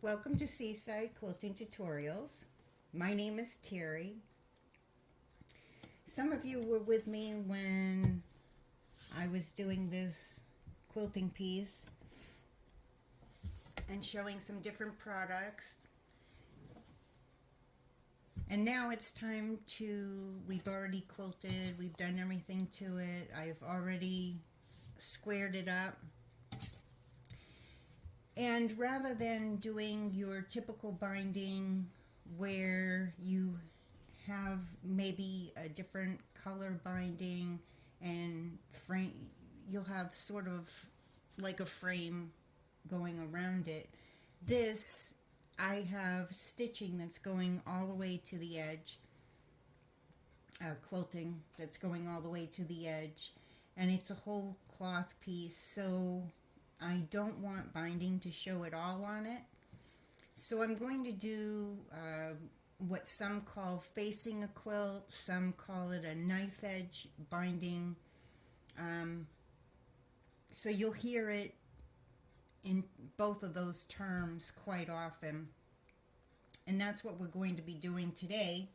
Welcome to Seaside Quilting Tutorials. My name is Terry. Some of you were with me when I was doing this quilting piece and showing some different products. And now it's time we've already quilted, we've done everything to it. I've already squared it up. And rather than doing your typical binding where you have maybe a different color binding and frame, you'll have sort of like a frame going around it. This, I have stitching that's going all the way to the edge, quilting that's going all the way to the edge, and it's a whole cloth piece, so I don't want binding to show it all on it. So I'm going to do what some call facing a quilt, some call it a knife edge binding. So you'll hear it in both of those terms quite often. And that's what we're going to be doing today.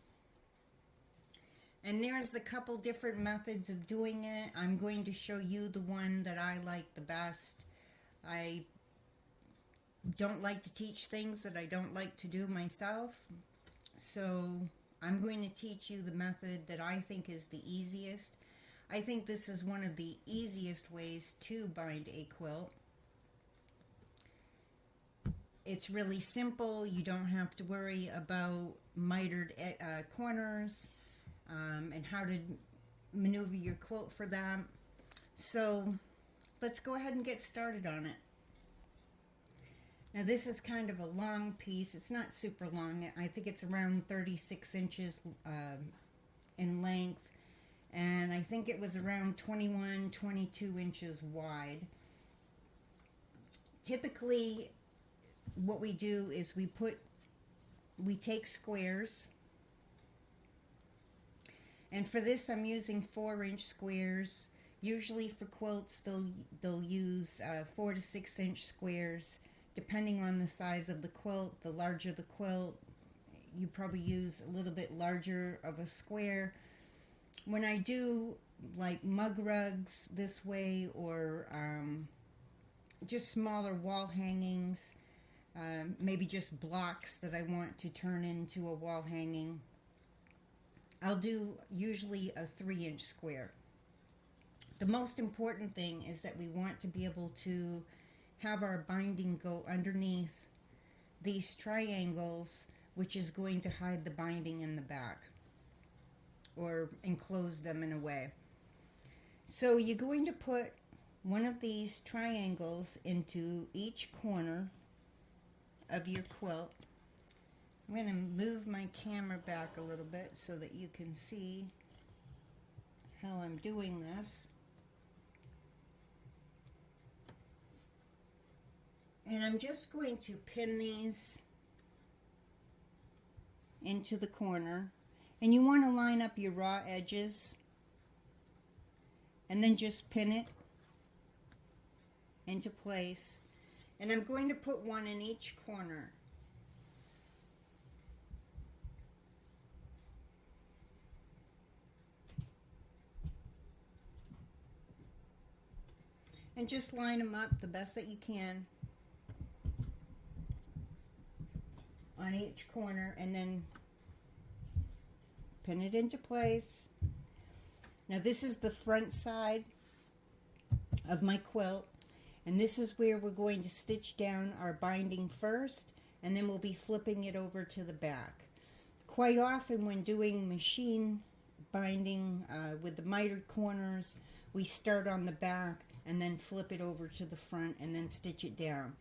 And there's a couple different methods of doing it. I'm going to show you the one that I like the best. I don't like to teach things that I don't like to do myself, so I'm going to teach you the method that I think is the easiest. I think this is one of the easiest ways to bind a quilt. It's really simple. You don't have to worry about mitered corners and how to maneuver your quilt for that. So let's go ahead and get started on it. Now this is kind of a long piece. It's not super long. I think it's around 36 inches in length. And I think it was around 21, 22 inches wide. Typically, what we do is we take squares. And for this, I'm using 4-inch squares. Usually for quilts, they'll use 4 to 6 inch squares, depending on the size of the quilt. The larger the quilt, you probably use a little bit larger of a square. When I do like mug rugs this way, or just smaller wall hangings, maybe just blocks that I want to turn into a wall hanging, I'll do usually a 3-inch square. The most important thing is that we want to be able to have our binding go underneath these triangles, which is going to hide the binding in the back or enclose them in a way. So you're going to put one of these triangles into each corner of your quilt. I'm going to move my camera back a little bit so that you can see how I'm doing this. And I'm just going to pin these into the corner. And you want to line up your raw edges and then just pin it into place. And I'm going to put one in each corner. And just line them up the best that you can on each corner, and then pin it into place. Now this is the front side of my quilt, and this is where we're going to stitch down our binding first, and then we'll be flipping it over to the back. Quite often when doing machine binding with the mitered corners, we start on the back and then flip it over to the front and then stitch it down.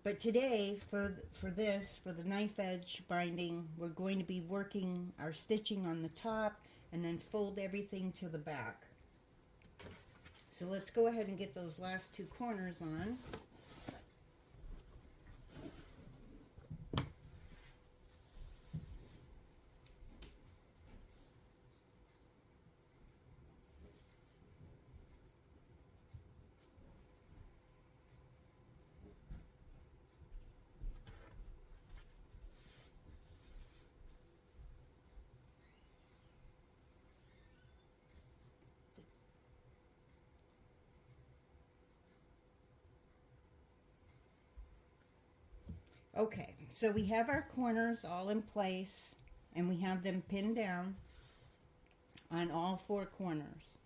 But today, for the knife edge binding, we're going to be working our stitching on the top and then fold everything to the back. So let's go ahead and get those last two corners on. Okay, so we have our corners all in place and we have them pinned down on all four corners.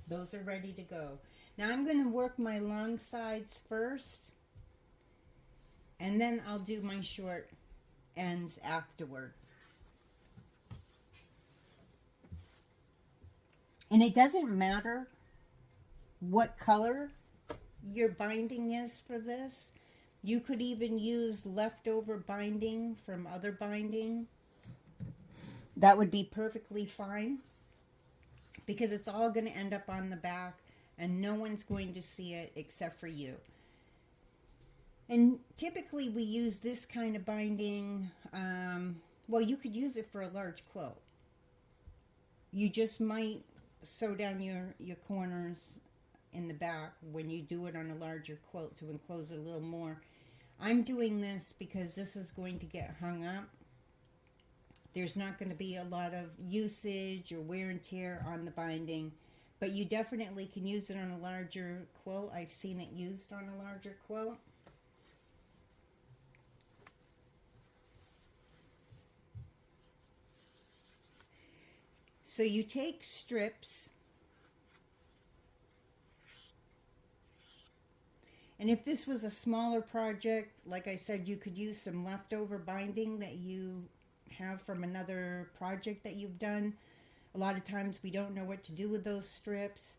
Those are ready to go. Now I'm going to work my long sides first, and then I'll do my short ends afterward. And it doesn't matter what color your binding is for this. You could even use leftover binding from other binding. That would be perfectly fine, because it's all going to end up on the back and no one's going to see it except for you. And typically we use this kind of binding, well, you could use it for a large quilt. You just might sew down your corners in the back when you do it on a larger quilt to enclose it a little more. I'm doing this because this is going to get hung up. There's not going to be a lot of usage or wear and tear on the binding, but you definitely can use it on a larger quilt. I've seen it used on a larger quilt. So you take strips, and if this was a smaller project, like I said, you could use some leftover binding that you have from another project that you've done. A lot of times we don't know what to do with those strips.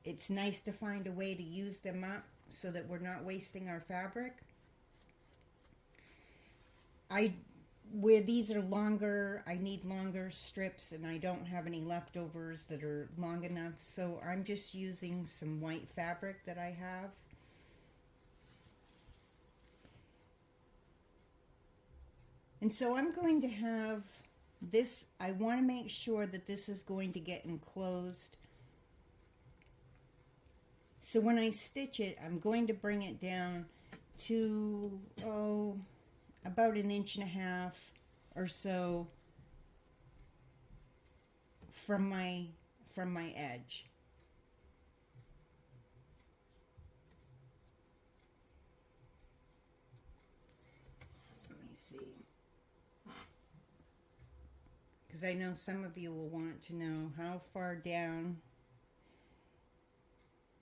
It's nice to find a way to use them up so that we're not wasting our fabric. Where these are longer, I need longer strips and I don't have any leftovers that are long enough, so I'm just using some white fabric that I have. And so I'm going to have this, I want to make sure that this is going to get enclosed. So when I stitch it, I'm going to bring it down to, about 1.5 inches or so from my edge. Let me see. Because I know some of you will want to know how far down.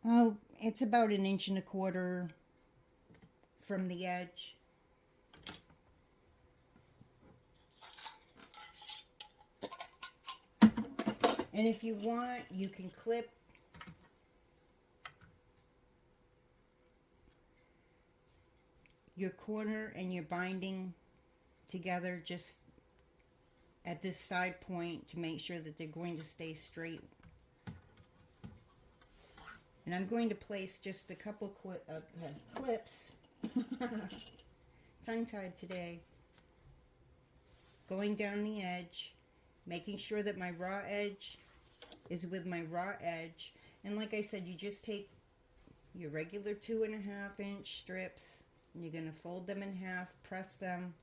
Oh, it's about 1.25 inches from the edge. And if you want, you can clip your corner and your binding together just at this side point to make sure that they're going to stay straight. And I'm going to place just a couple clips, tongue-tied today, going down the edge, making sure that my raw edge is with my raw edge. And like I said, you just take your regular 2.5-inch strips and you're going to fold them in half, press them.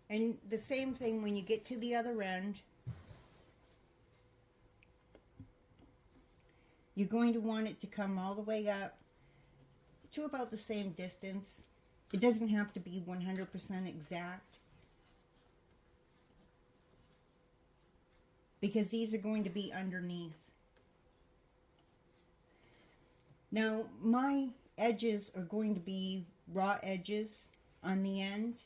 And the same thing when you get to the other end. You're going to want it to come all the way up to about the same distance. It doesn't have to be 100% exact, because these are going to be underneath. Now, my edges are going to be raw edges on the end.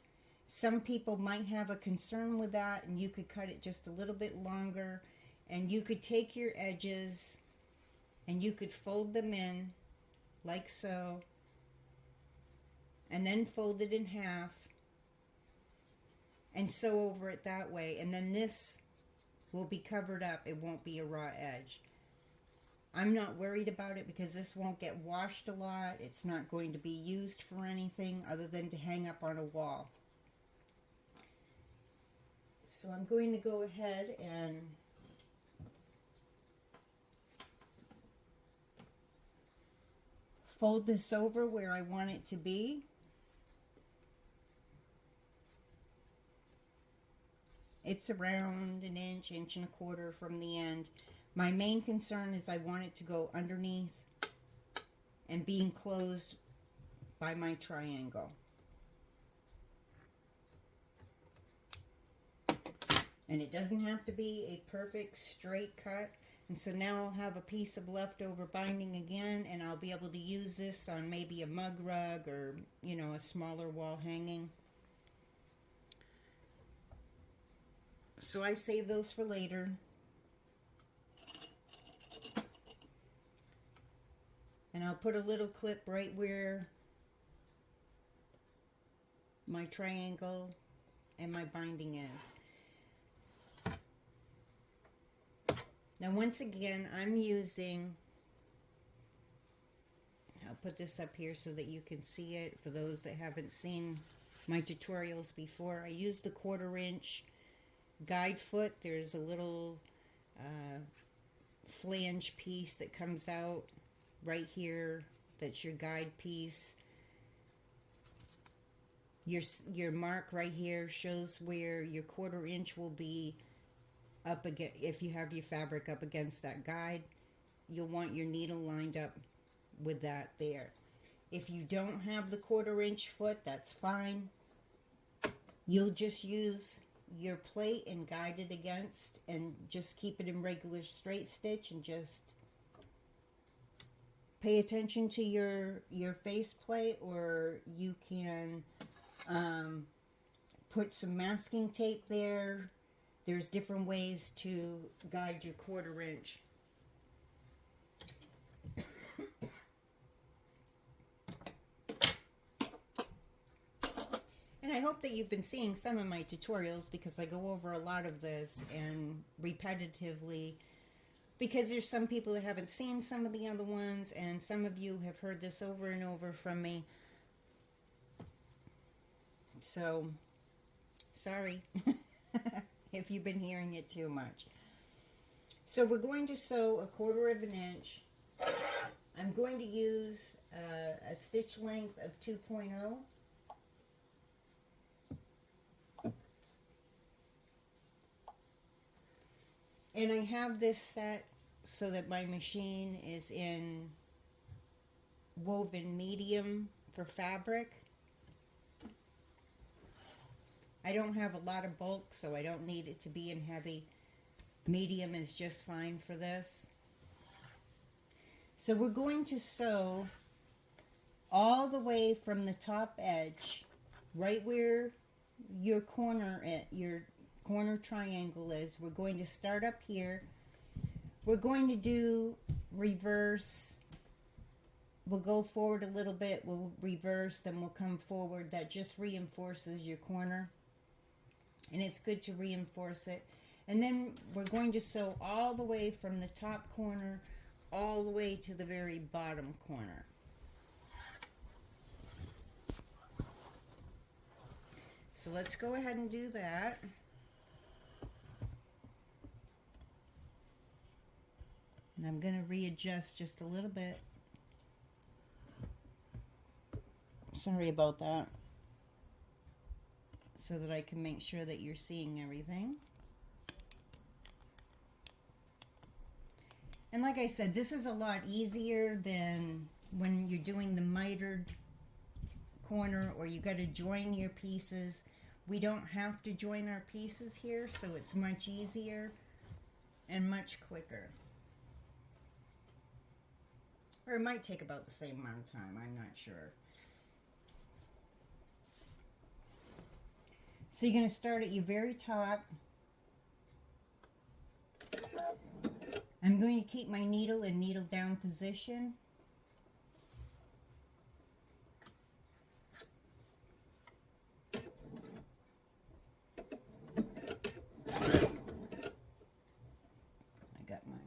Some people might have a concern with that, and you could cut it just a little bit longer, and you could take your edges and you could fold them in like so, and then fold it in half and sew over it that way, and then this will be covered up. It won't be a raw edge. I'm not worried about it because this won't get washed a lot. It's not going to be used for anything other than to hang up on a wall. So I'm going to go ahead and fold this over where I want it to be. It's around an inch, inch and a quarter from the end. My main concern is I want it to go underneath and be enclosed by my triangle. And it doesn't have to be a perfect straight cut. And so now I'll have a piece of leftover binding again, and I'll be able to use this on maybe a mug rug or, you know, a smaller wall hanging. So I save those for later. And I'll put a little clip right where my triangle and my binding is. Now once again, I'm using, I'll put this up here so that you can see it for those that haven't seen my tutorials before. I use the 1/4 inch guide foot. There's a little flange piece that comes out right here. That's your guide piece. Your mark right here shows where your 1/4 inch will be up again. If you have your fabric up against that guide, you'll want your needle lined up with that there. If you don't have the 1/4 inch foot, that's fine. You'll just use your plate and guide it against, and just keep it in regular straight stitch, and just pay attention to your face plate, or you can put some masking tape there. There's different ways to guide your 1/4 inch. And I hope that you've been seeing some of my tutorials, because I go over a lot of this and repetitively, because there's some people that haven't seen some of the other ones, and some of you have heard this over and over from me. So, sorry if you've been hearing it too much. So we're going to sew a 1/4 inch. I'm going to use a stitch length of 2.0. And I have this set so that my machine is in woven medium for fabric. I don't have a lot of bulk, so I don't need it to be in heavy. Medium is just fine for this. So we're going to sew all the way from the top edge, right where your corner triangle is. We're going to start up here. We're going to do reverse. We'll go forward a little bit, we'll reverse, then we'll come forward. That just reinforces your corner, and it's good to reinforce it. And then we're going to sew all the way from the top corner all the way to the very bottom corner. So let's go ahead and do that. And I'm going to readjust just a little bit. Sorry about that. So that I can make sure that you're seeing everything. And like I said, this is a lot easier than when you're doing the mitered corner, or you got to join your pieces. We don't have to join our pieces here, so it's much easier and much quicker. Or it might take about the same amount of time, I'm not sure. So you're going to start at your very top. I'm going to keep my needle in needle down position. I got my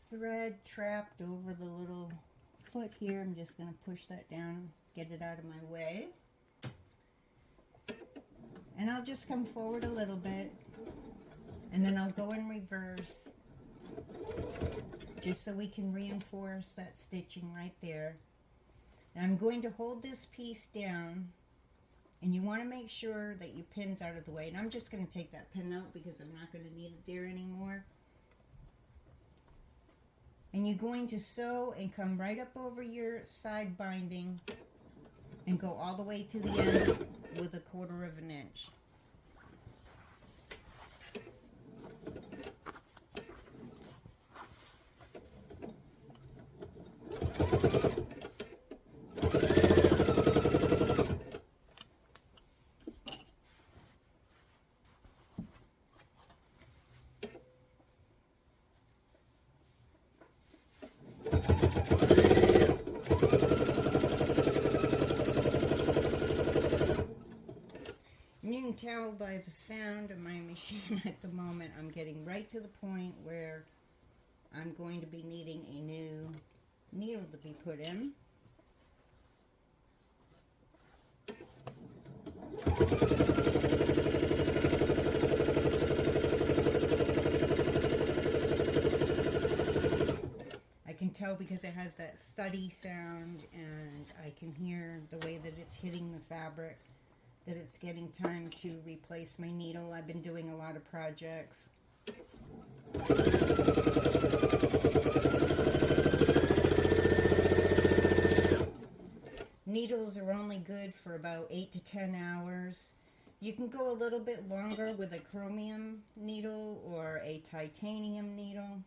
thread trapped over the little foot here. I'm just going to push that down, get it out of my way. And I'll just come forward a little bit, and then I'll go in reverse, just so we can reinforce that stitching right there. And I'm going to hold this piece down, and you want to make sure that your pin's out of the way. And I'm just going to take that pin out because I'm not going to need it there anymore. And you're going to sew and come right up over your side binding and go all the way to the end with 1/4 inch. You can tell by the sound of my machine at the moment, I'm getting right to the point where I'm going to be needing a new needle to be put in. I can tell because it has that thuddy sound, and I can hear the way that it's hitting the fabric that it's getting time to replace my needle. I've been doing a lot of projects. Needles are only good for about 8 to 10 hours. You can go a little bit longer with a chromium needle or a titanium needle.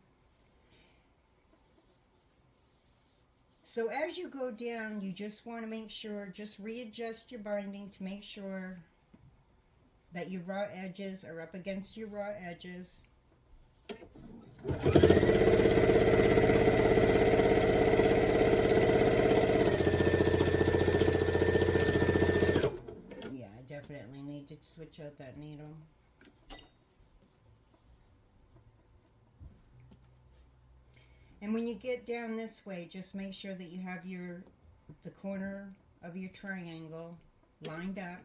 So as you go down, you just want to make sure, just readjust your binding to make sure that your raw edges are up against your raw edges. Yeah, I definitely need to switch out that needle. And when you get down this way, just make sure that you have the corner of your triangle lined up.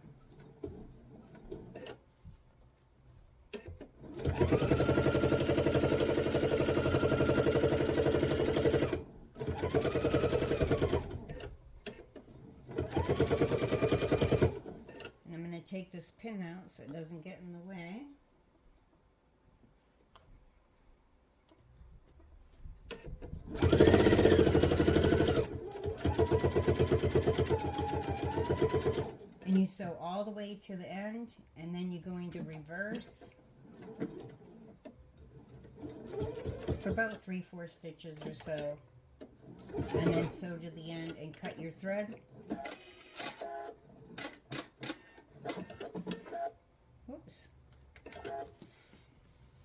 And I'm going to take this pin out so it doesn't get in the way. And you sew all the way to the end, and then you're going to reverse for about 3-4 stitches or so, and then sew to the end and cut your thread. Whoops.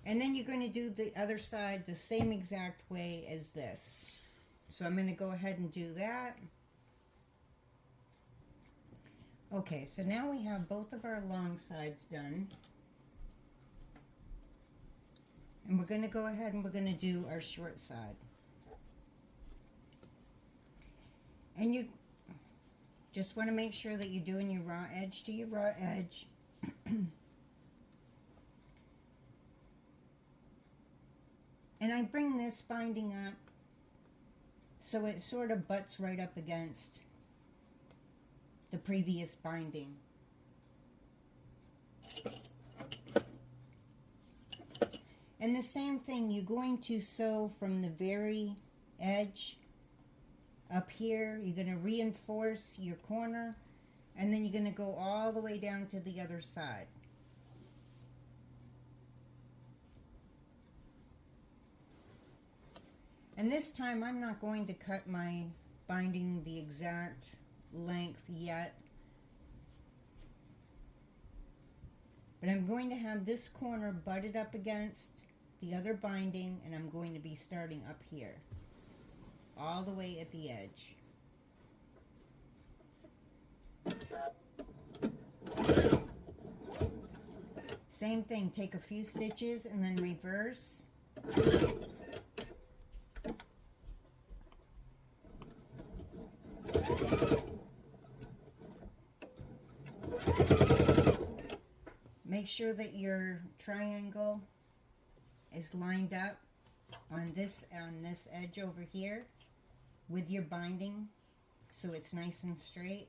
And then you're going to do the other side the same exact way as this. So I'm going to go ahead and do that. Okay, so now we have both of our long sides done. And we're going to go ahead and we're going to do our short side. And you just want to make sure that you're doing your raw edge to your raw edge. And I bring this binding up so it sort of butts right up against the previous binding. And the same thing, you're going to sew from the very edge up here. You're going to reinforce your corner, and then you're going to go all the way down to the other side. And this time I'm not going to cut my binding the exact length yet, but I'm going to have this corner butted up against the other binding, and I'm going to be starting up here all the way at the edge. Same thing, take a few stitches and then reverse. make sure that your triangle is lined up on this edge over here with your binding, so it's nice and straight.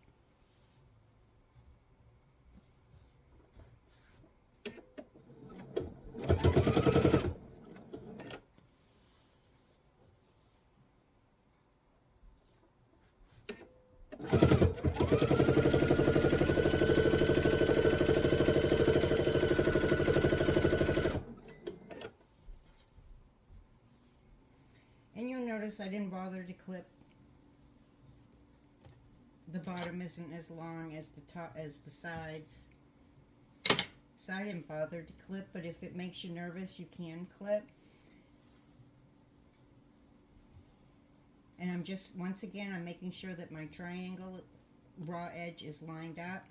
And you'll notice I didn't bother to clip. The bottom isn't as long as the top, as the sides. So I didn't bother to clip, but if it makes you nervous, you can clip. And I'm just, once again, I'm making sure that my triangle raw edge is lined up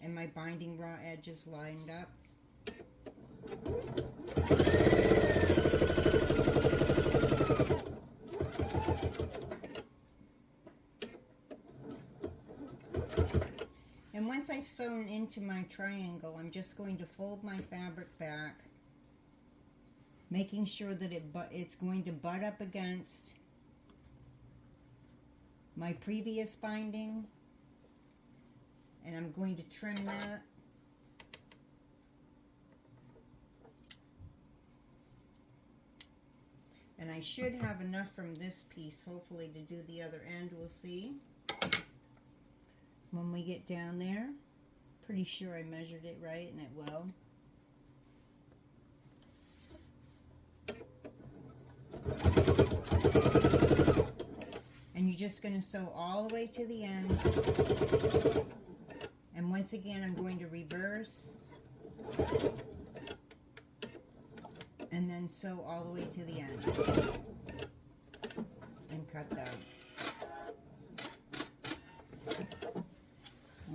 and my binding raw edge is lined up. And once I've sewn into my triangle, I'm just going to fold my fabric back, making sure that it's going to butt up against my previous binding, and I'm going to trim that. And I should have enough from this piece, hopefully, to do the other end. We'll see when we get down there. Pretty sure I measured it right, and it will. And you're just going to sew all the way to the end. And once again, I'm going to reverse and then sew all the way to the end and cut that.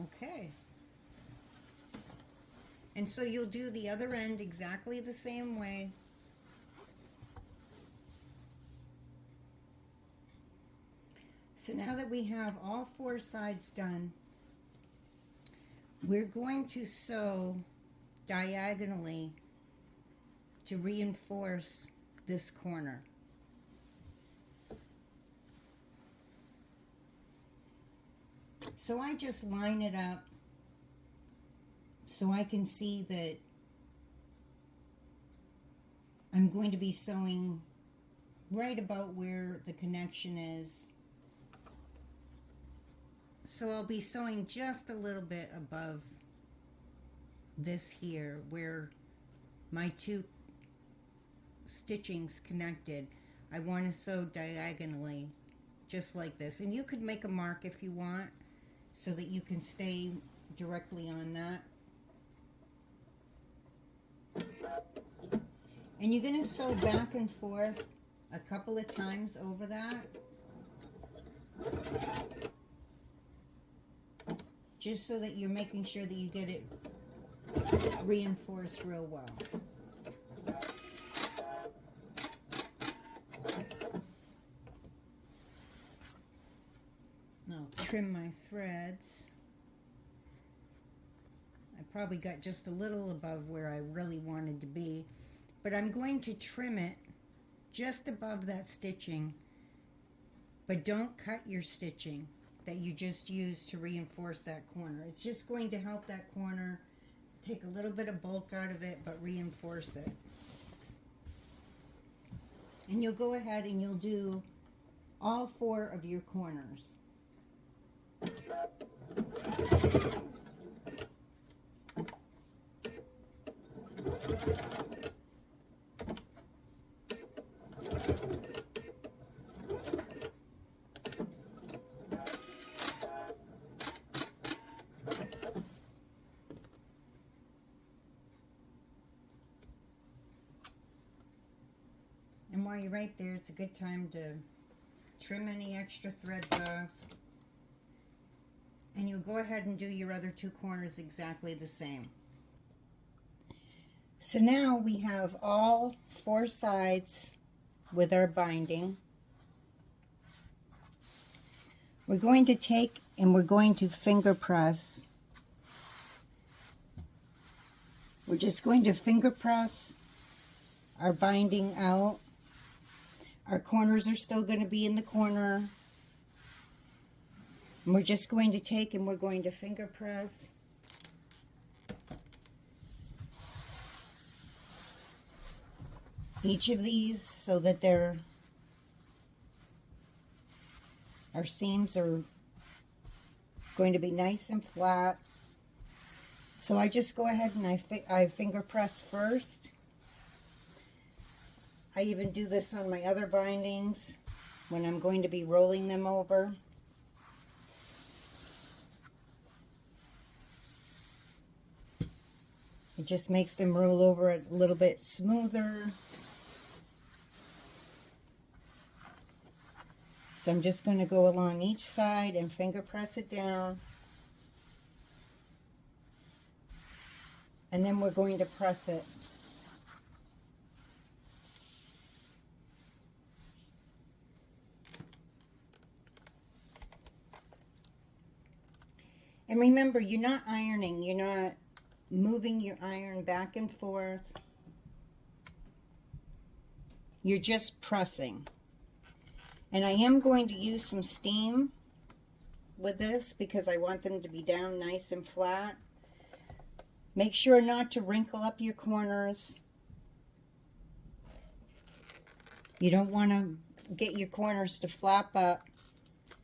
Okay. And so you'll do the other end exactly the same way. So now that we have all four sides done, we're going to sew diagonally to reinforce this corner. So I just line it up so I can see that I'm going to be sewing right about where the connection is. So I'll be sewing just a little bit above this here where my two stitchings connected. I want to sew diagonally just like this. And you could make a mark if you want so that you can stay directly on that. And you're going to sew back and forth a couple of times over that, just so that you're making sure that you get it reinforced real well. I'll trim my threads. I probably got just a little above where I really wanted to be, but I'm going to trim it just above that stitching, but don't cut your stitching that you just used to reinforce that corner. It's just going to help that corner take a little bit of bulk out of it, but reinforce it. And you'll go ahead and you'll do all four of your corners. And while you're right there, it's a good time to trim any extra threads off. And you'll go ahead and do your other two corners exactly the same. So now we have all four sides with our binding. We're going to take and we're going to finger press We're just going to finger press our binding out. Our corners are still going to be in the corner. And we're just going to take and we're going to finger press. Each of these so that our seams are going to be nice and flat. So I just go ahead and I finger press first. I even do this on my other bindings when I'm going to be rolling them over. It just makes them roll over a little bit smoother. So I'm just going to go along each side and finger press it down. And then we're going to press it. And remember, you're not ironing. You're not moving your iron back and forth. You're just pressing. And I am going to use some steam with this because I want them to be down nice and flat. Make sure not to wrinkle up your corners. You don't want to get your corners to flap up.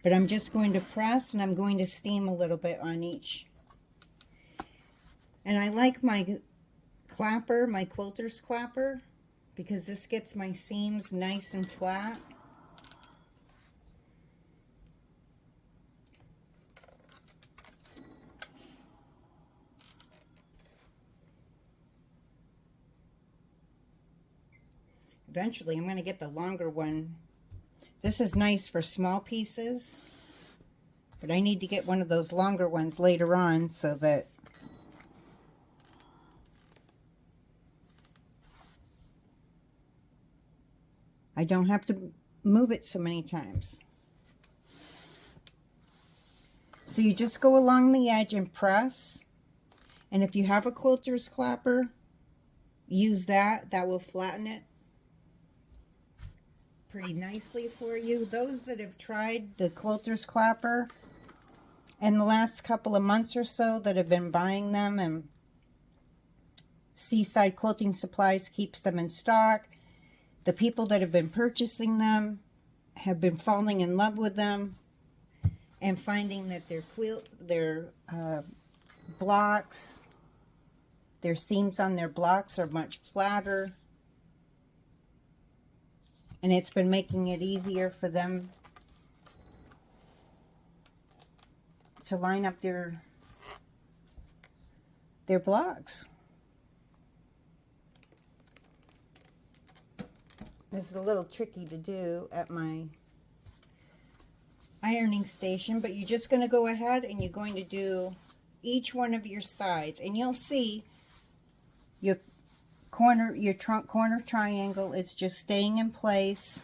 But I'm just going to press and I'm going to steam a little bit on each. And I like my clapper, my quilter's clapper, because this gets my seams nice and flat. Eventually, I'm going to get the longer one. This is nice for small pieces, but I need to get one of those longer ones later on so that I don't have to move it so many times. So you just go along the edge and press, and if you have a quilter's clapper, use that. That will flatten it pretty nicely for you. Those that have tried the quilter's clapper in the last couple of months or so that have been buying them, and Seaside Quilting Supplies keeps them in stock, the people that have been purchasing them have been falling in love with them and finding that their blocks, their seams on their blocks are much flatter. And it's been making it easier for them to line up their blocks. This is a little tricky to do at my ironing station, but you're just going to go ahead and you're going to do each one of your sides, and you'll see your trunk corner triangle is just staying in place.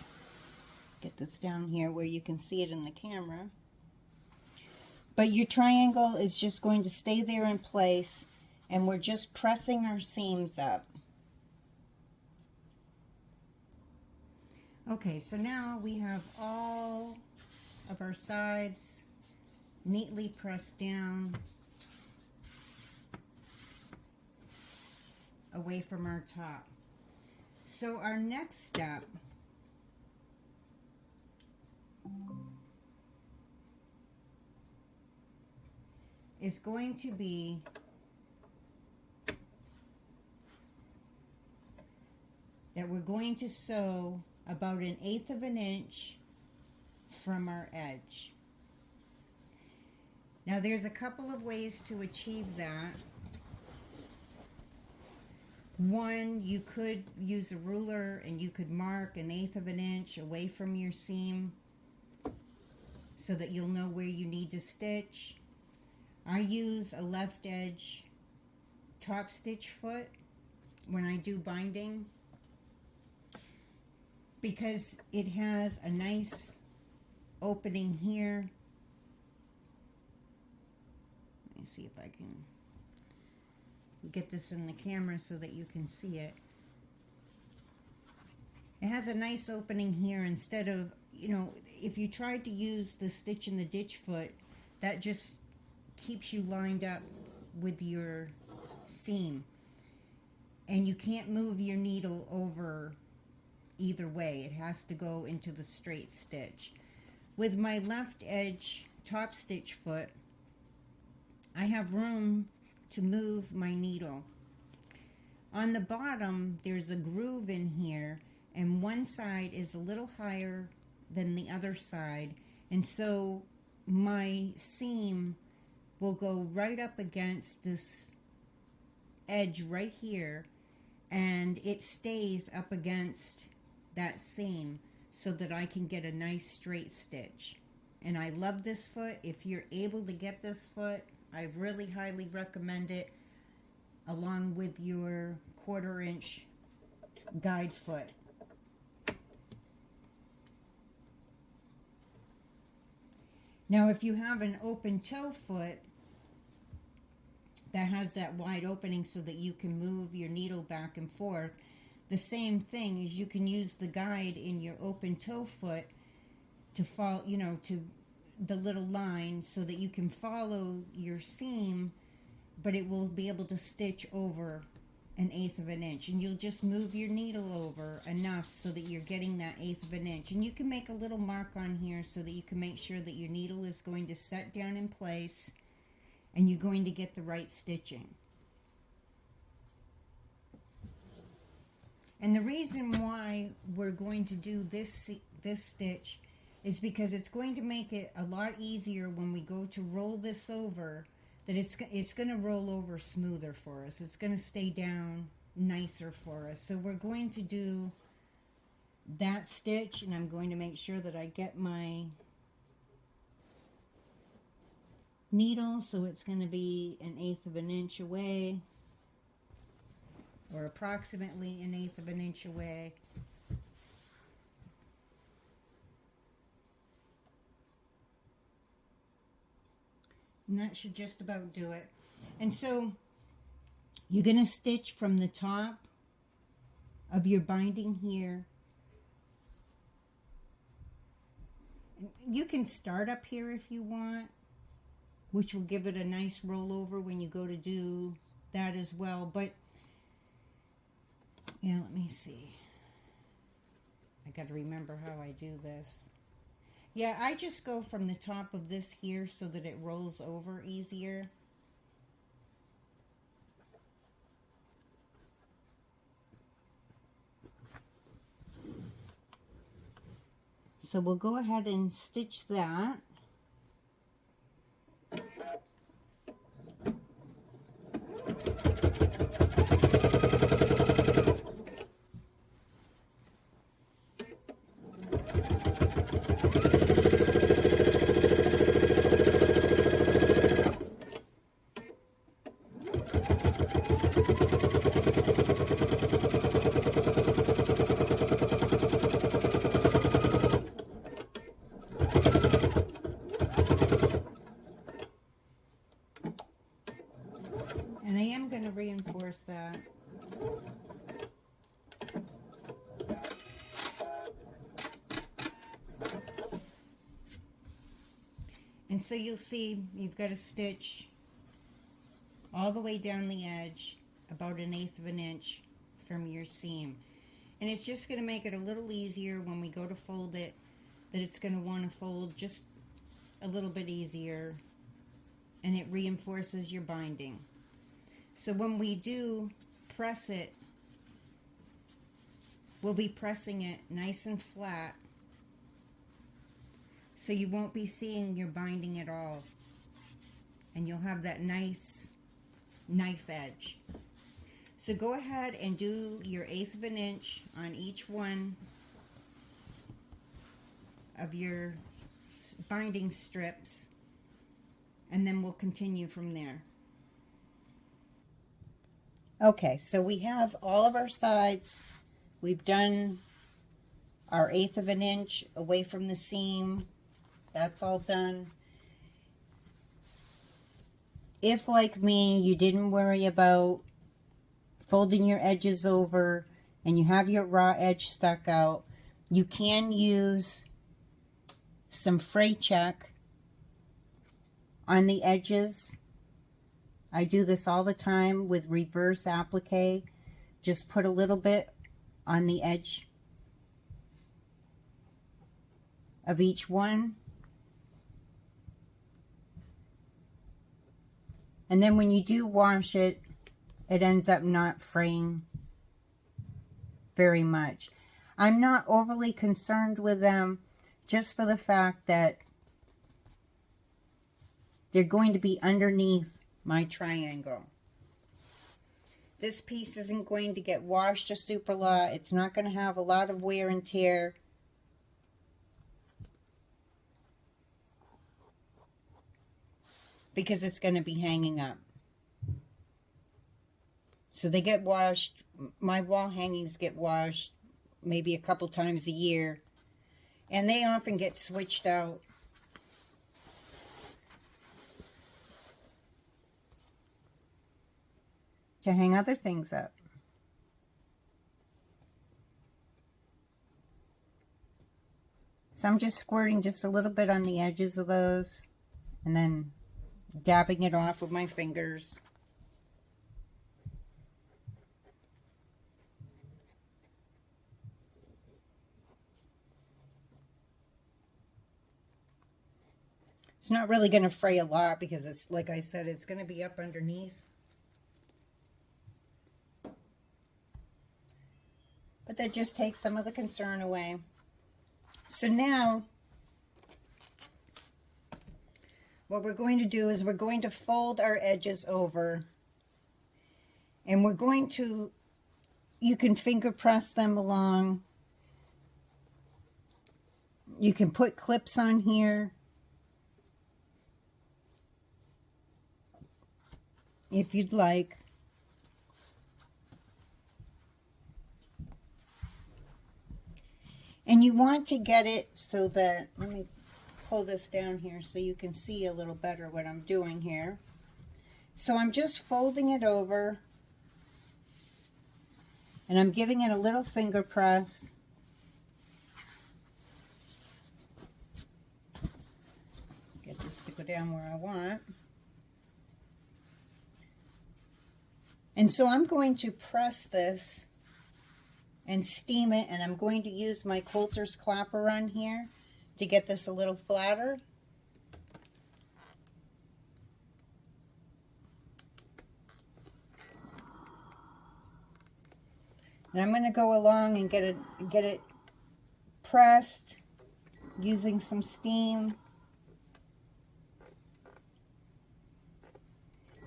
Get this down here where you can see it in the camera. But your triangle is just going to stay there in place, and we're just pressing our seams up. Okay, so now we have all of our sides neatly pressed down away from our top. So our next step is going to be that we're going to sew about 1/8 of an inch from our edge. Now there's a couple of ways to achieve that. One, you could use a ruler and you could mark 1/8 of an inch away from your seam so that you'll know where you need to stitch. I use a left edge top stitch foot when I do binding because it has a nice opening here. Let me see if I can get this in the camera so that you can see it. It has a nice opening here instead of, you know, if you tried to use the stitch in the ditch foot, that just keeps you lined up with your seam. And you can't move your needle over either way. It has to go into the straight stitch. With my left edge top stitch foot, I have room to move my needle. On the bottom, there's a groove in here, and one side is a little higher than the other side, and so my seam will go right up against this edge right here, and it stays up against that seam so that I can get a nice straight stitch. And I love this foot. If you're able to get this foot, I really highly recommend it, along with your 1/4 inch guide foot. Now, if you have an open toe foot that has that wide opening so that you can move your needle back and forth, the same thing is you can use the guide in your open toe foot to follow, you know, to the little line so that you can follow your seam, but it will be able to stitch over 1/8 of an inch, and you'll just move your needle over enough so that you're getting that 1/8 of an inch. And you can make a little mark on here so that you can make sure that your needle is going to set down in place and you're going to get the right stitching. And the reason why we're going to do this stitch is because it's going to make it a lot easier when we go to roll this over, that it's going to roll over smoother for us. It's going to stay down nicer for us. So we're going to do that stitch, and I'm going to make sure that I get my needle, so it's going to be 1/8 of an inch away, or approximately 1/8 of an inch away. And that should just about do it. And so you're going to stitch from the top of your binding here. You can start up here if you want, which will give it a nice rollover when you go to do that as well. But yeah, let me see. I got to remember how I do this. Yeah, I just go from the top of this here so that it rolls over easier. So we'll go ahead and stitch that. And I am going to reinforce that. And so you'll see you've got a stitch all the way down the edge, about 1/8 of an inch from your seam. And it's just going to make it a little easier when we go to fold it, that it's going to want to fold just a little bit easier, and it reinforces your binding. So when we do press it, we'll be pressing it nice and flat, so you won't be seeing your binding at all, and you'll have that nice knife edge. So go ahead and do your 1/8 of an inch on each one of your binding strips, and then we'll continue from there. Okay, so we have all of our sides. We've done our 1/8 of an inch away from the seam. That's all done. If, like me, you didn't worry about folding your edges over and you have your raw edge stuck out, you can use some fray check on the edges. I do this all the time with reverse applique. Just put a little bit on the edge of each one. And then when you do wash it, it ends up not fraying very much. I'm not overly concerned with them, just for the fact that they're going to be underneath my triangle. This piece isn't going to get washed a super lot. It's not going to have a lot of wear and tear. Because it's going to be hanging up. So they get washed. My wall hangings get washed maybe a couple times a year. And they often get switched out. To hang other things up. So I'm just squirting just a little bit on the edges of those. And then dabbing it off with my fingers. It's not really going to fray a lot because it's, like I said, it's going to be up underneath. But that just takes some of the concern away. So now, what we're going to do is we're going to fold our edges over. And we're going to, you can finger press them along. You can put clips on here if you'd like. And you want to get it so that, let me pull this down here so you can see a little better what I'm doing here. So I'm just folding it over and I'm giving it a little finger press. Get this to go down where I want. And so I'm going to press this and steam it, and I'm going to use my quilter's clapper on here to get this a little flatter. And I'm going to go along and get it pressed using some steam.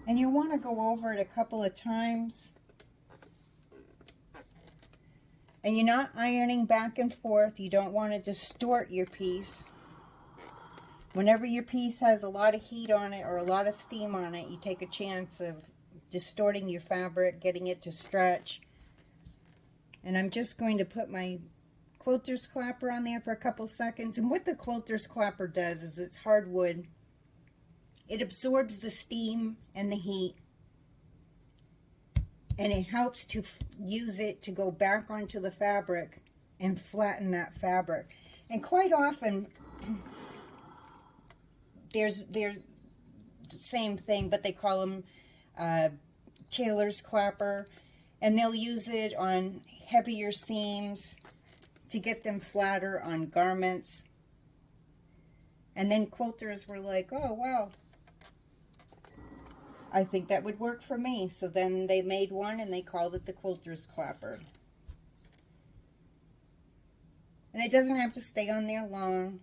And you want to go over it a couple of times. And you're not ironing back and forth. You don't want to distort your piece. Whenever your piece has a lot of heat on it or a lot of steam on it, you take a chance of distorting your fabric, getting it to stretch. And I'm just going to put my quilter's clapper on there for a couple seconds. And what the quilter's clapper does is it's hardwood. It absorbs the steam and the heat. And it helps to use it to go back onto the fabric and flatten that fabric. And quite often, they're the same thing, but they call them tailor's clapper. And they'll use it on heavier seams to get them flatter on garments. And then quilters were like, oh, well, I think that would work for me. So then they made one and they called it the quilter's clapper. And it doesn't have to stay on there long.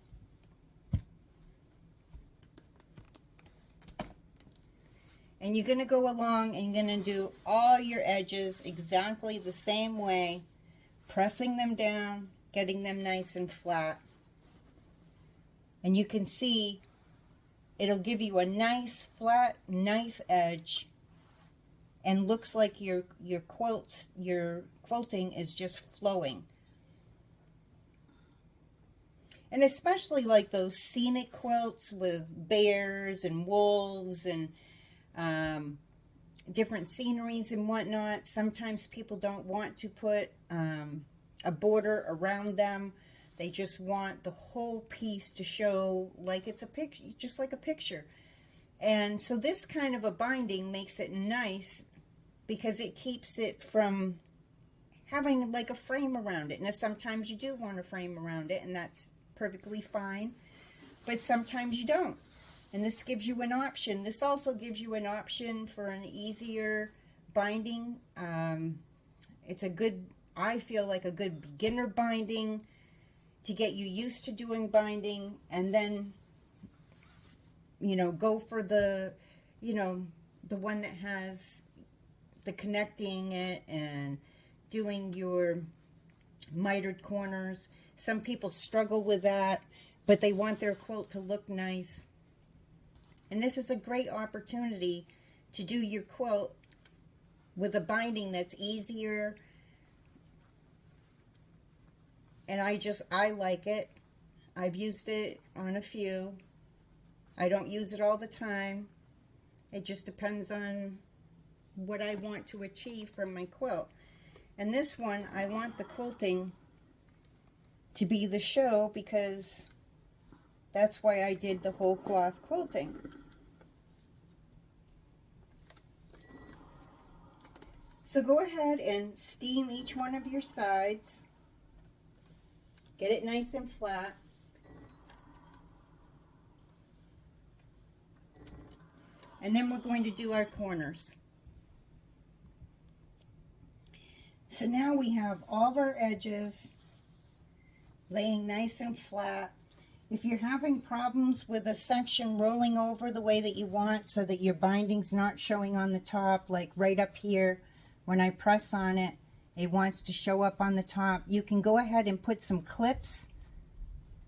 And you're going to go along and you're going to do all your edges exactly the same way, pressing them down, getting them nice and flat. And you can see it'll give you a nice flat knife edge and looks like your quilting is just flowing. And especially like those scenic quilts with bears and wolves and different sceneries and whatnot. Sometimes people don't want to put a border around them. They just want the whole piece to show like it's a picture, just like a picture. And so this kind of a binding makes it nice because it keeps it from having like a frame around it. Now sometimes you do want a frame around it, and that's perfectly fine, but sometimes you don't. And this gives you an option. This also gives you an option for an easier binding. It's a good, I feel like a good beginner binding to get you used to doing binding, and then, you know, go for the, you know, the one that has the connecting it and doing your mitered corners. Some people struggle with that, but they want their quilt to look nice. And this is a great opportunity to do your quilt with a binding that's easier. And I like it. I've used it on a few. I don't use it all the time. It just depends on what I want to achieve from my quilt. And this one, I want the quilting to be the show because that's why I did the whole cloth quilting. So go ahead and steam each one of your sides. Get it nice and flat. And then we're going to do our corners. So now we have all of our edges laying nice and flat. If you're having problems with a section rolling over the way that you want so that your binding's not showing on the top, like right up here, when I press on it, it wants to show up on the top, you can go ahead and put some clips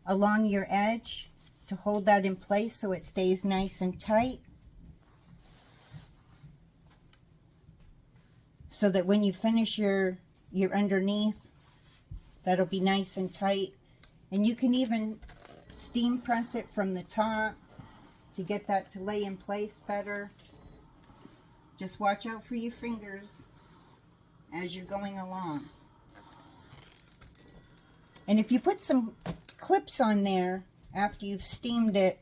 along your edge to hold that in place so it stays nice and tight. So that when you finish your underneath, that'll be nice and tight. And you can even steam press it from the top to get that to lay in place better. Just watch out for your fingers as you're going along. And if you put some clips on there after you've steamed it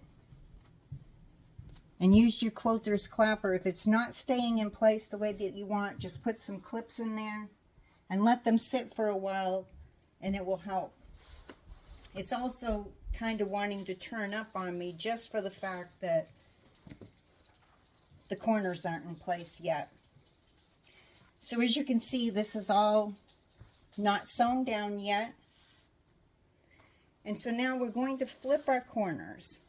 and used your quilter's clapper, if it's not staying in place the way that you want, just put some clips in there and let them sit for a while, and it will help. It's also kind of wanting to turn up on me just for the fact that the corners aren't in place yet. So as you can see, this is all not sewn down yet. And so now we're going to flip our corners.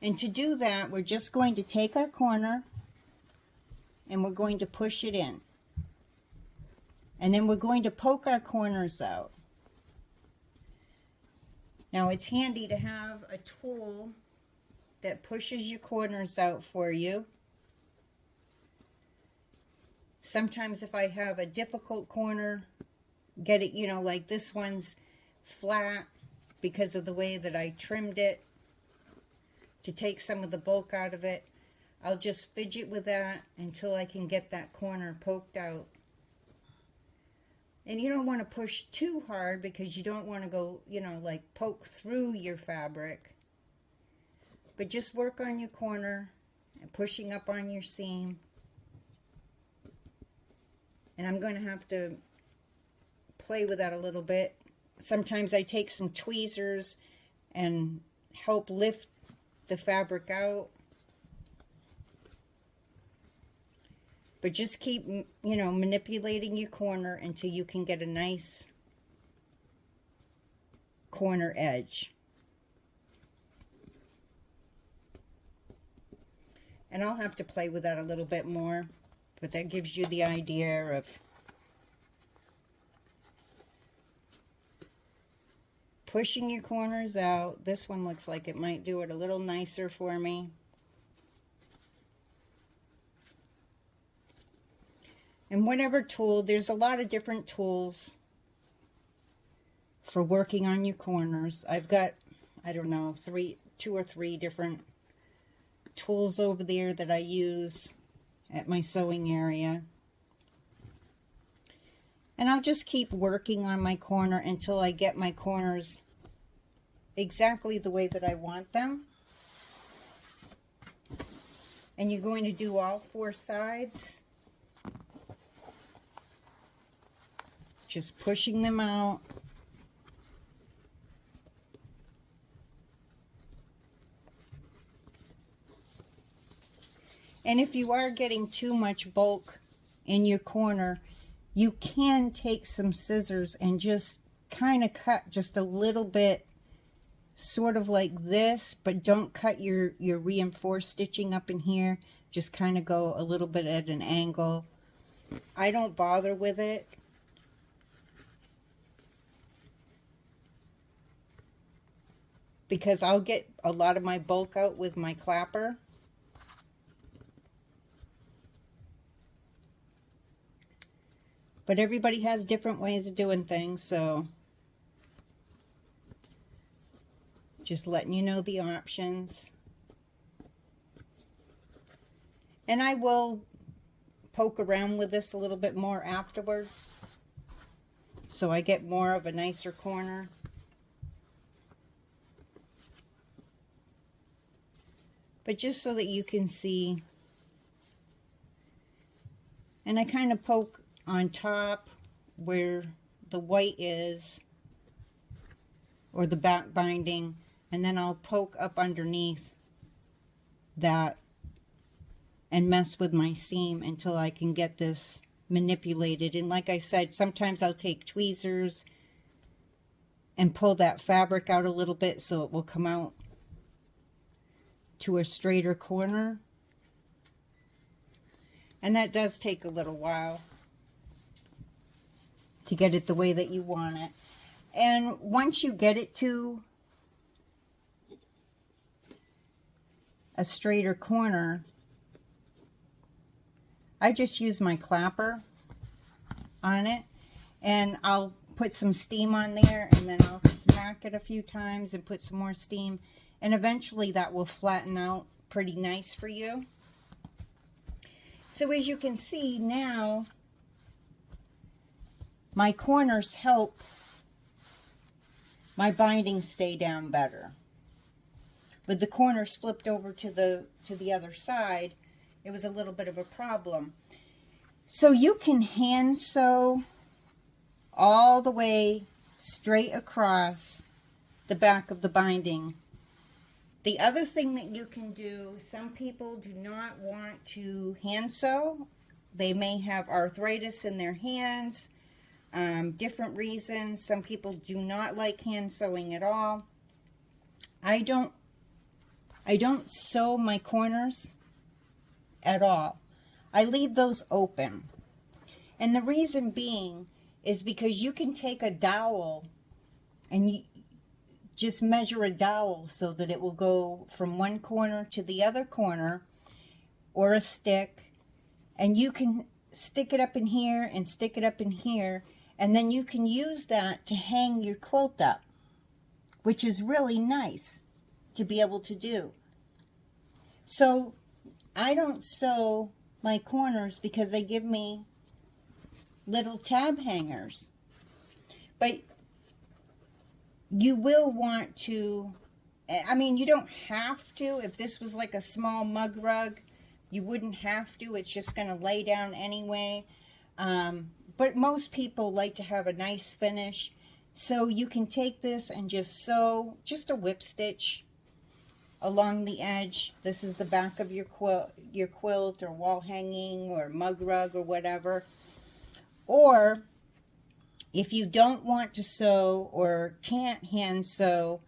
And to do that, we're just going to take our corner and we're going to push it in. And then we're going to poke our corners out. Now it's handy to have a tool that pushes your corners out for you. Sometimes if I have a difficult corner, get it, you know, like this one's flat because of the way that I trimmed it to take some of the bulk out of it, I'll just fidget with that until I can get that corner poked out. And you don't want to push too hard because you don't want to go, you know, like poke through your fabric. But just work on your corner and pushing up on your seam. And I'm going to have to play with that a little bit. Sometimes I take some tweezers and help lift the fabric out. But just keep, you know, manipulating your corner until you can get a nice corner edge. And I'll have to play with that a little bit more, but that gives you the idea of pushing your corners out. This one looks like it might do it a little nicer for me. And whatever tool, there's a lot of different tools for working on your corners. I've got, I don't know, 2 or 3 different tools over there that I use at my sewing area. And I'll just keep working on my corner until I get my corners exactly the way that I want them. And you're going to do all 4 sides. Just pushing them out. And if you are getting too much bulk in your corner, you can take some scissors and just kind of cut just a little bit, sort of like this, but don't cut your reinforced stitching up in here. Just kind of go a little bit at an angle. I don't bother with it. Because I'll get a lot of my bulk out with my clapper. But everybody has different ways of doing things, so just letting you know the options. And I will poke around with this a little bit more afterward, so I get more of a nicer corner. But just so that you can see. And I kind of poke on top where the white is, or the back binding, and then I'll poke up underneath that and mess with my seam until I can get this manipulated. And like I said, sometimes I'll take tweezers and pull that fabric out a little bit so it will come out to a straighter corner. And that does take a little while to get it the way that you want it. And once you get it to a straighter corner, I just use my clapper on it, and I'll put some steam on there, and then I'll smack it a few times and put some more steam, and eventually that will flatten out pretty nice for you. So as you can see now, my corners help my binding stay down better. With the corners flipped over to the other side, it was a little bit of a problem. So you can hand sew all the way straight across the back of the binding. The other thing that you can do, some people do not want to hand sew. They may have arthritis in their hands, different reasons. Some people do not like hand sewing at all. I don't sew my corners at all. I leave those open. And the reason being is because you can take a dowel and you just measure a dowel so that it will go from one corner to the other corner, or a stick, and you can stick it up in here and stick it up in here, and then you can use that to hang your quilt up, which is really nice to be able to do. So I don't sew my corners because they give me little tab hangers. But you will want to, I mean, you don't have to. If this was like a small mug rug, you wouldn't have to. It's just going to lay down anyway. But most people like to have a nice finish. So you can take this and just sew just a whip stitch along the edge. This is the back of your quilt or wall hanging or mug rug or whatever. Or if you don't want to sew or can't hand sew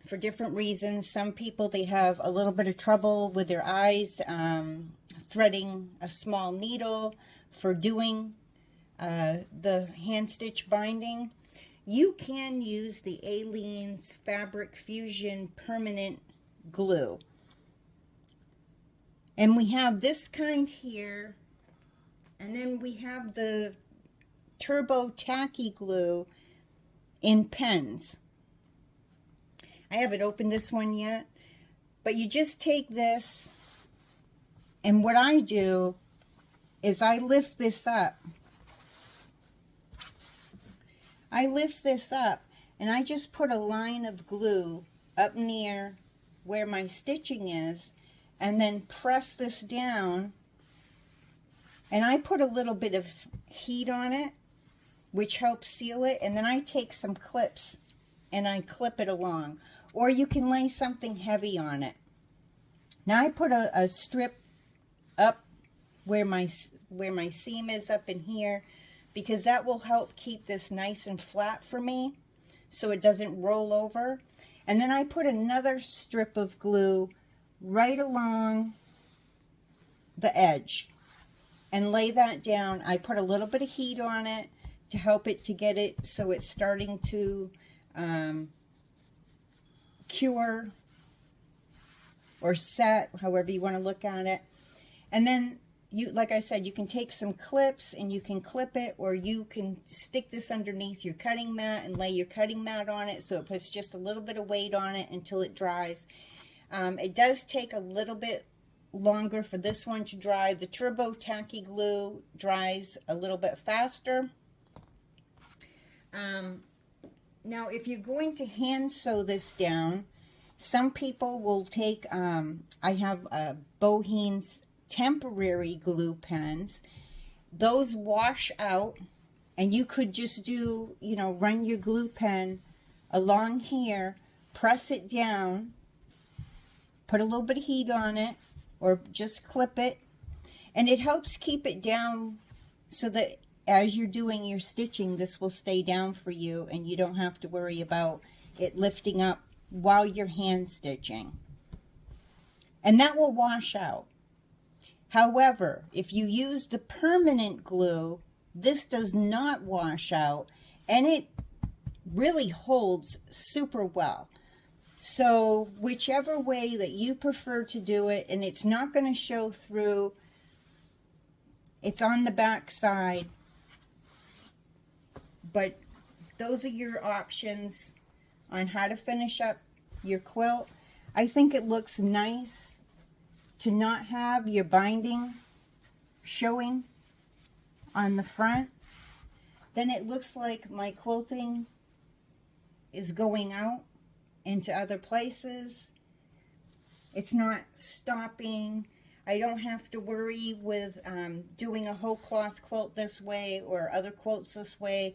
for different reasons, some people, they have a little bit of trouble with their eyes threading a small needle for doing the hand stitch binding. You can use the Aleene's Fabric Fusion Permanent Glue. And we have this kind here, and then we have the Turbo Tacky Glue in pens. I haven't opened this one yet, but you just take this And what I do is I lift this up. I lift this up and I just put a line of glue up near where my stitching is, and then press this down, and I put a little bit of heat on it, which helps seal it, and then I take some clips and I clip it along, or you can lay something heavy on it. Now I put a strip up where my seam is up in here, because that will help keep this nice and flat for me so it doesn't roll over. And then I put another strip of glue right along the edge and lay that down. I put a little bit of heat on it to help it to get it so it's starting to cure or set, however you want to look at it. And then you, like I said, you can take some clips and you can clip it, or you can stick this underneath your cutting mat and lay your cutting mat on it so it puts just a little bit of weight on it until it dries. It does take a little bit longer for this one to dry. The Turbo Tacky Glue dries a little bit faster. Now, if you're going to hand sew this down, some people will take, I have Boheen's temporary glue pens. Those wash out, and you could just do, you know, run your glue pen along here, press it down, put a little bit of heat on it, or just clip it, and it helps keep it down so that as you're doing your stitching, this will stay down for you and you don't have to worry about it lifting up while you're hand stitching. And that will wash out. However, if you use the permanent glue, this does not wash out, and it really holds super well. So whichever way that you prefer to do it, and it's not going to show through, it's on the back side, but those are your options on how to finish up your quilt. I think it looks nice to not have your binding showing on the front. Then it looks like my quilting is going out into other places. It's not stopping. I don't have to worry with doing a whole cloth quilt this way or other quilts this way.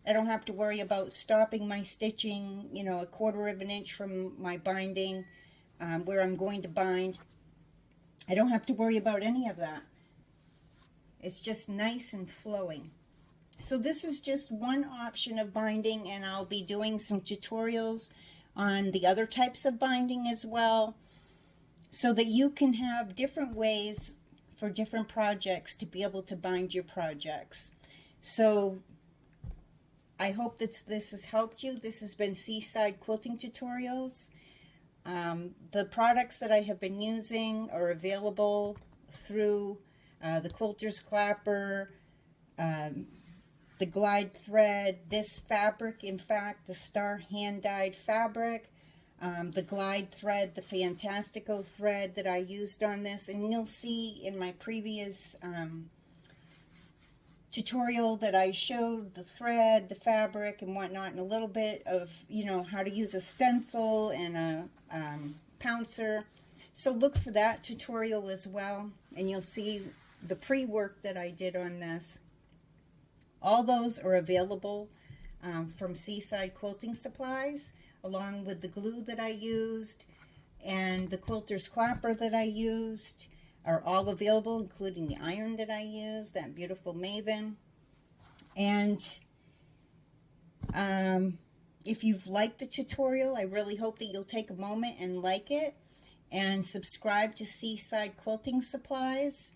I don't have to worry about stopping my stitching, you know, 1/4 of an inch from my binding where I'm going to bind. I don't have to worry about any of that. It's just nice and flowing. So this is just one option of binding, and I'll be doing some tutorials on the other types of binding as well, so that you can have different ways for different projects to be able to bind your projects. So I hope that this has helped you. This has been Seaside Quilting Tutorials. The products that I have been using are available through the Quilter's Clapper, the Glide thread, this fabric, in fact, the Star hand-dyed fabric, the Glide thread, the Fantastico thread that I used on this, and you'll see in my previous tutorial that I showed the thread, the fabric, and whatnot, and a little bit of, you know, how to use a stencil and a pouncer. So look for that tutorial as well, and you'll see the pre-work that I did on this. All those are available from Seaside Quilting Supplies, along with the glue that I used and the Quilter's Clapper that I used are all available, including the iron that I used, that beautiful Maven. And if you've liked the tutorial, I really hope that you'll take a moment and like it and subscribe to Seaside Quilting Supplies.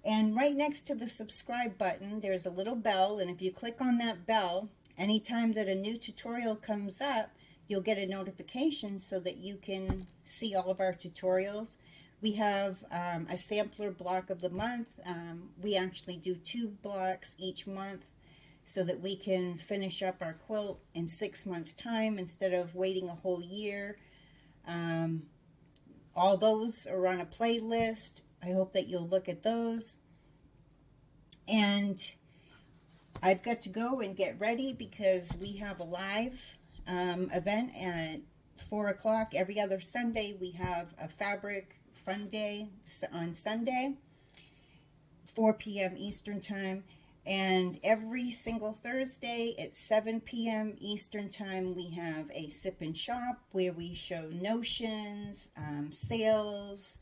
And right next to the subscribe button, there's a little bell, and if you click on that bell, anytime that a new tutorial comes up, you'll get a notification so that you can see all of our tutorials. We have a sampler block of the month. We actually do 2 blocks each month so that we can finish up our quilt in 6 months' time instead of waiting a whole year. All those are on a playlist. I hope that you'll look at those. And I've got to go and get ready because we have a live event at 4 o'clock. Every other Sunday, we have a fabric fun day on Sunday, 4 p.m. Eastern Time. And every single Thursday at 7 p.m. Eastern Time, we have a sip and shop where we show notions, sales,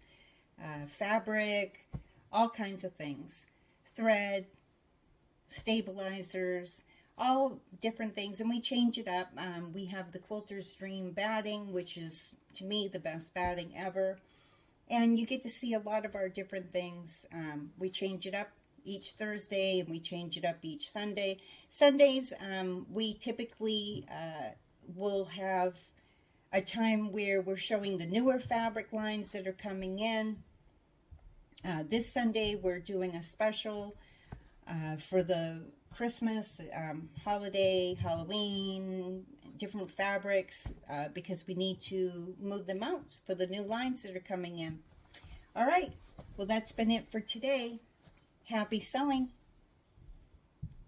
fabric, all kinds of things, thread, stabilizers, all different things, and we change it up. We have the Quilter's Dream batting, which is, to me, the best batting ever, and you get to see a lot of our different things. We change it up each Thursday, and we change it up each Sunday. Sundays, we typically will have a time where we're showing the newer fabric lines that are coming in. This Sunday, we're doing a special for the Christmas, holiday, Halloween, different fabrics, because we need to move them out for the new lines that are coming in. All right, well, that's been it for today. Happy sewing.